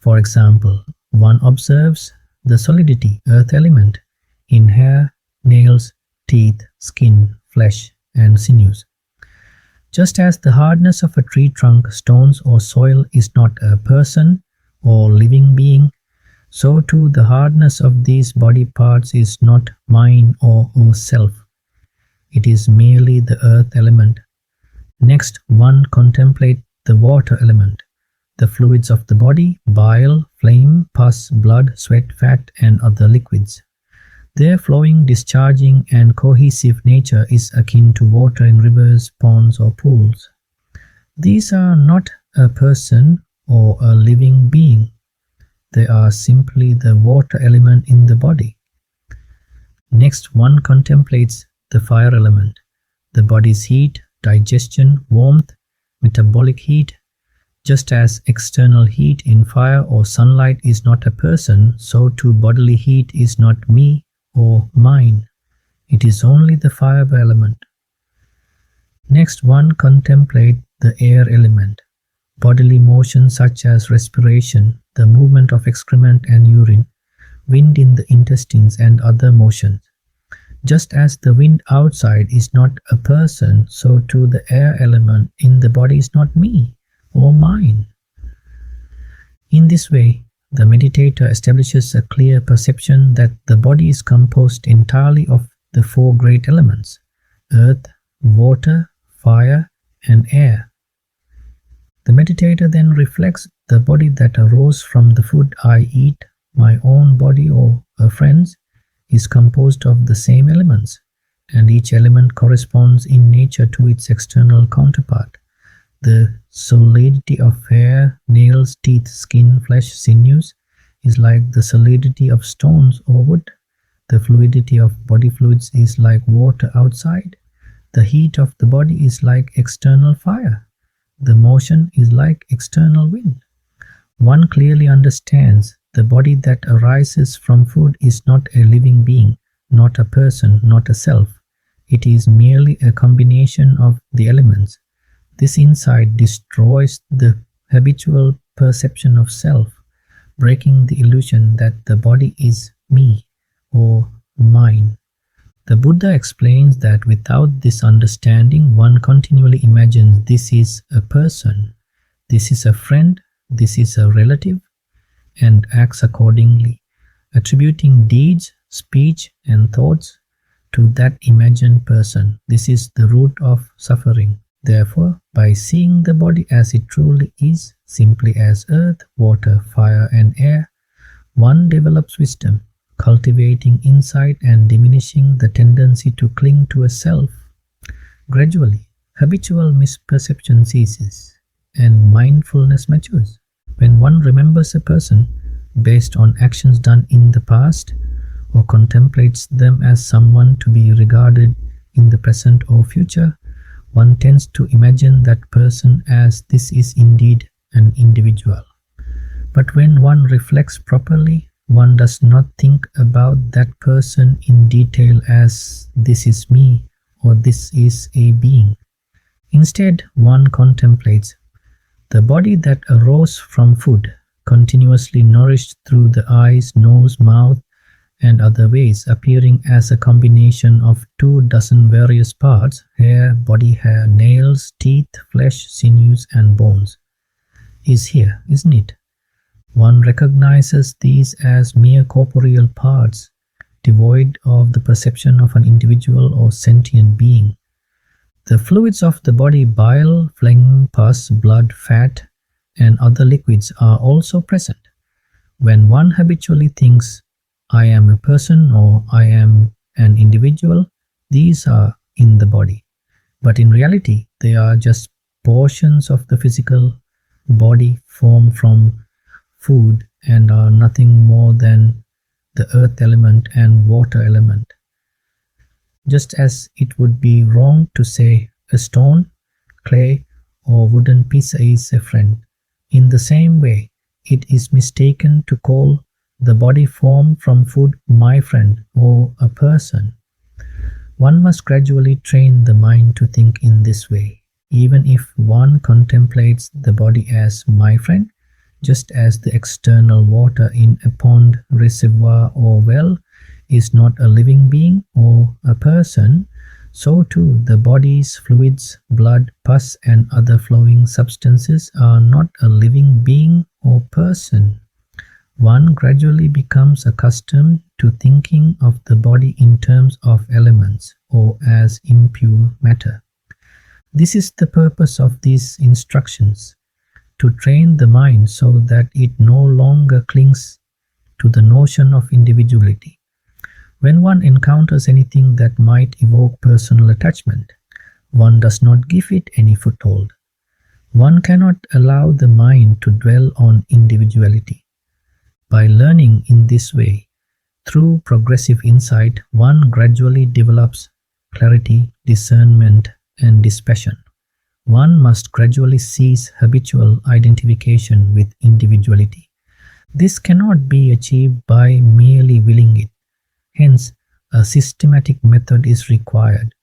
Speaker 1: For example, one observes the solidity, earth element, in hair, nails, teeth, skin, flesh, and sinews. Just as the hardness of a tree trunk, stones, or soil is not a person or living being, so too the hardness of these body parts is not mine or self. It is merely the earth element. Next, one contemplates the water element. The fluids of the body, bile, phlegm, pus, blood, sweat, fat, and other liquids. Their flowing, discharging, and cohesive nature is akin to water in rivers, ponds, or pools. These are not a person or a living being. They are simply the water element in the body. Next, one contemplates the fire element, the body's heat, digestion, warmth, metabolic heat. Just as external heat in fire or sunlight is not a person, so too bodily heat is not me or mine. It is only the fire element. Next, one contemplates the air element, bodily motion such as respiration, the movement of excrement and urine, wind in the intestines, and other motions. Just as the wind outside is not a person, so too the air element in the body is not me or mine. In this way, the meditator establishes a clear perception that the body is composed entirely of the four great elements: earth, water, fire, and air. The meditator then reflects the body that arose from the food I eat, my own body or a friend's, is composed of the same elements, and each element corresponds in nature to its external counterpart. The solidity of hair, nails, teeth, skin, flesh, sinews is like the solidity of stones or wood. The fluidity of body fluids is like water outside. The heat of the body is like external fire. The motion is like external wind. One clearly understands the body that arises from food is not a living being, not a person, not a self. It is merely a combination of the elements. This insight destroys the habitual perception of self, breaking the illusion that the body is me or mine. The Buddha explains that without this understanding, one continually imagines this is a person, this is a friend, this is a relative, and acts accordingly, attributing deeds, speech, and thoughts to that imagined person. This is the root of suffering. Therefore, by seeing the body as it truly is, simply as earth, water, fire, and air, one develops wisdom, cultivating insight and diminishing the tendency to cling to a self. Gradually, habitual misperception ceases, and mindfulness matures. When one remembers a person based on actions done in the past, or contemplates them as someone to be regarded in the present or future, one tends to imagine that person as this is indeed an individual. But when one reflects properly, one does not think about that person in detail as this is me or this is a being. Instead, one contemplates the body that arose from food, continuously nourished through the eyes, nose, mouth, and other ways, appearing as a combination of 24 various parts: hair, body hair, nails, teeth, flesh, sinews, and bones, is here, isn't it? One recognizes these as mere corporeal parts, devoid of the perception of an individual or sentient being. The fluids of the body, bile, phlegm, pus, blood, fat, and other liquids are also present. When one habitually thinks, I am a person or I am an individual, these are in the body. But in reality, they are just portions of the physical body formed from food and are nothing more than the earth element and water element. Just as it would be wrong to say a stone, clay, or wooden piece is a friend, in the same way, it is mistaken to call the body formed from food my friend or a person. One must gradually train the mind to think in this way. Even if one contemplates the body as my friend, just as the external water in a pond, reservoir, or well is not a living being or a person, so too the body's fluids, blood, pus, and other flowing substances are not a living being or person. One gradually becomes accustomed to thinking of the body in terms of elements or as impure matter. This is the purpose of these instructions. to train the mind so that it no longer clings to the notion of individuality. When one encounters anything that might evoke personal attachment, one does not give it any foothold. One cannot allow the mind to dwell on individuality. By learning in this way, through progressive insight, one gradually develops clarity, discernment, and dispassion. One must gradually cease habitual identification with individuality. This cannot be achieved by merely willing it. Hence, a systematic method is required.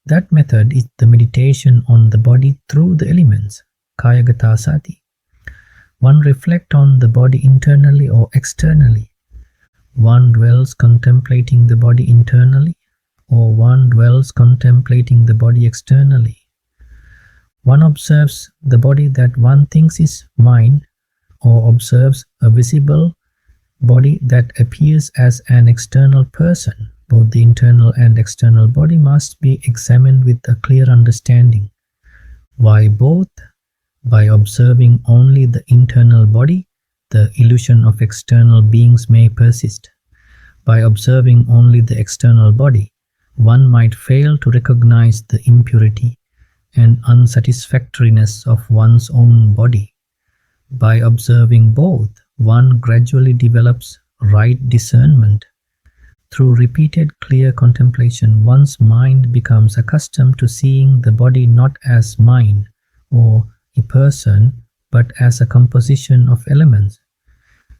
Speaker 1: That method is the meditation on the body through the elements, kāyagata-sati. One reflects on the body internally or externally. One dwells contemplating the body internally, or one dwells contemplating the body externally. One observes the body that one thinks is mine, or observes a visible body that appears as an external person. Both the internal and external body must be examined with a clear understanding. Why both? By observing only the internal body, the illusion of external beings may persist. By observing only the external body, one might fail to recognize the impurity and unsatisfactoriness of one's own body. By observing both, one gradually develops right discernment. Through repeated clear contemplation, one's mind becomes accustomed to seeing the body not as mine or a person, but as a composition of elements.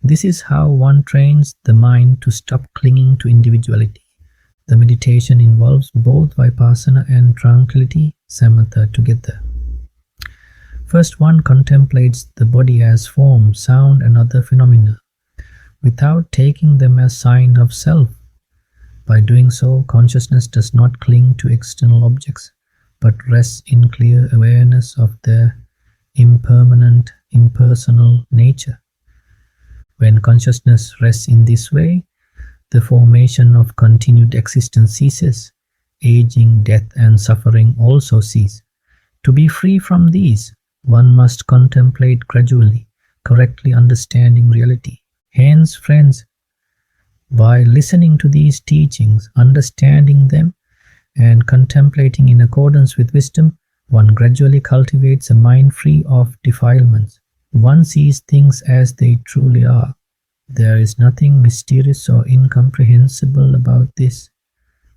Speaker 1: This is how one trains the mind to stop clinging to individuality. The meditation involves both Vipassana and tranquility, samatha, together. First, one contemplates the body as form, sound, and other phenomena, without taking them as sign of self. By doing so, consciousness does not cling to external objects, but rests in clear awareness of their impermanent, impersonal nature. When consciousness rests in this way, the formation of continued existence ceases. Aging, death, and suffering also cease. To be free from these, one must contemplate gradually, correctly understanding reality. Hence, friends, by listening to these teachings, understanding them, and contemplating in accordance with wisdom, one gradually cultivates a mind free of defilements. One sees things as they truly are. There is nothing mysterious or incomprehensible about this.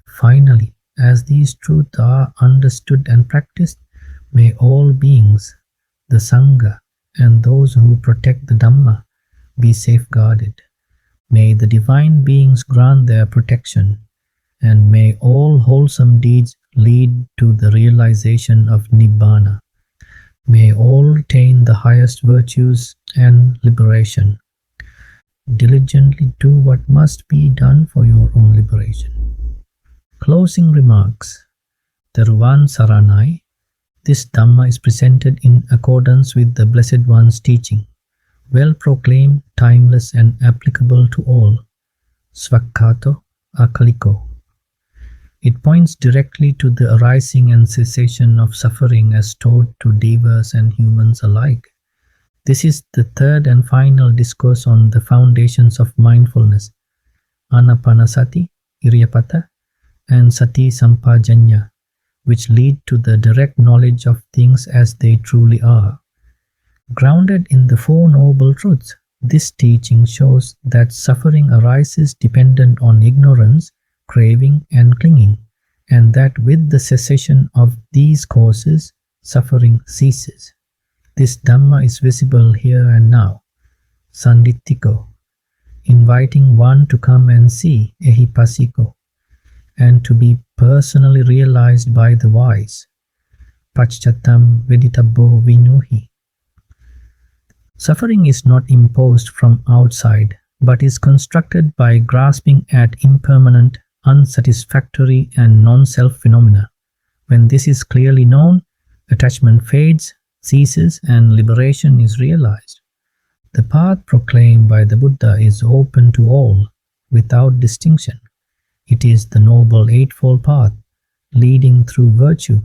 Speaker 1: Finally, as these truths are understood and practiced, may all beings, the Sangha, and those who protect the Dhamma be safeguarded. May the divine beings grant their protection, and may all wholesome deeds lead to the realization of Nibbana. May all attain the highest virtues and liberation. Diligently do what must be done for your own liberation. Closing remarks. Teruvan Saranai. This Dhamma is presented in accordance with the Blessed One's teaching, well proclaimed, timeless, and applicable to all. Svākkhāto, akāliko. It points directly to the arising and cessation of suffering as taught to devas and humans alike. This is the third and final discourse on the foundations of mindfulness, ānāpāna-sati, iriyāpatha, and sati-sampajañña, which lead to the direct knowledge of things as they truly are. Grounded in the Four Noble Truths, this teaching shows that suffering arises dependent on ignorance, craving, and clinging, and that with the cessation of these causes, suffering ceases. This Dhamma is visible here and now, sandiṭṭhiko, inviting one to come and see, ehipassiko, and to be personally realized by the wise, paccattaṁ, veditabbo, viññūhi. Suffering is not imposed from outside, but is constructed by grasping at impermanent, unsatisfactory, and non-self phenomena. When this is clearly known, attachment fades, ceases, and liberation is realized. The path proclaimed by the Buddha is open to all, without distinction. It is the Noble Eightfold Path, leading through virtue,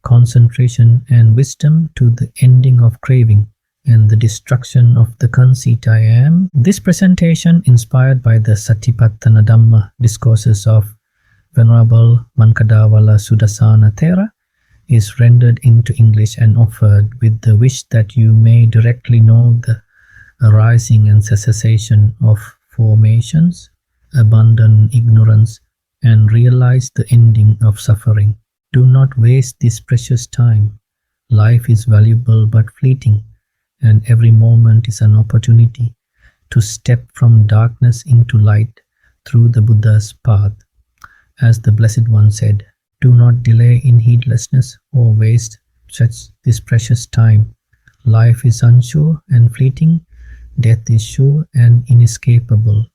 Speaker 1: concentration, and wisdom to the ending of craving, and the destruction of the conceit I am. This presentation, inspired by the Satipatthana Dhamma discourses of Venerable Mankadavala Sudassana Thera, is rendered into English and offered with the wish that you may directly know the arising and cessation of formations, abandon ignorance, and realize the ending of suffering. Do not waste this precious time. Life is valuable but fleeting, and every moment is an opportunity to step from darkness into light through the Buddha's path. As the Blessed One said, do not delay in heedlessness or waste this precious time. Life is unsure and fleeting. Death is sure and inescapable.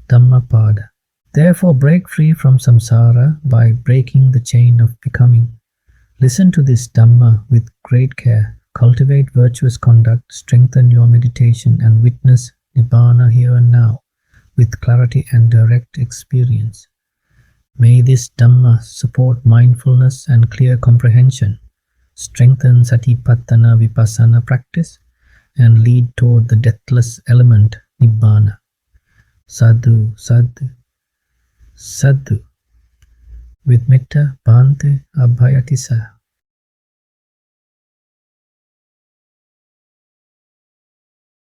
Speaker 1: Dhammapada. Therefore break free from samsara by breaking the chain of becoming. Listen to this Dhamma with great care. Cultivate virtuous conduct, strengthen your meditation, and witness Nibbana here and now with clarity and direct experience. May this Dhamma support mindfulness and clear comprehension, strengthen Satipatthana Vipassana practice, and lead toward the deathless element Nibbana. Sadhu, sadhu, sadhu. With metta, bhante, abhayatisa.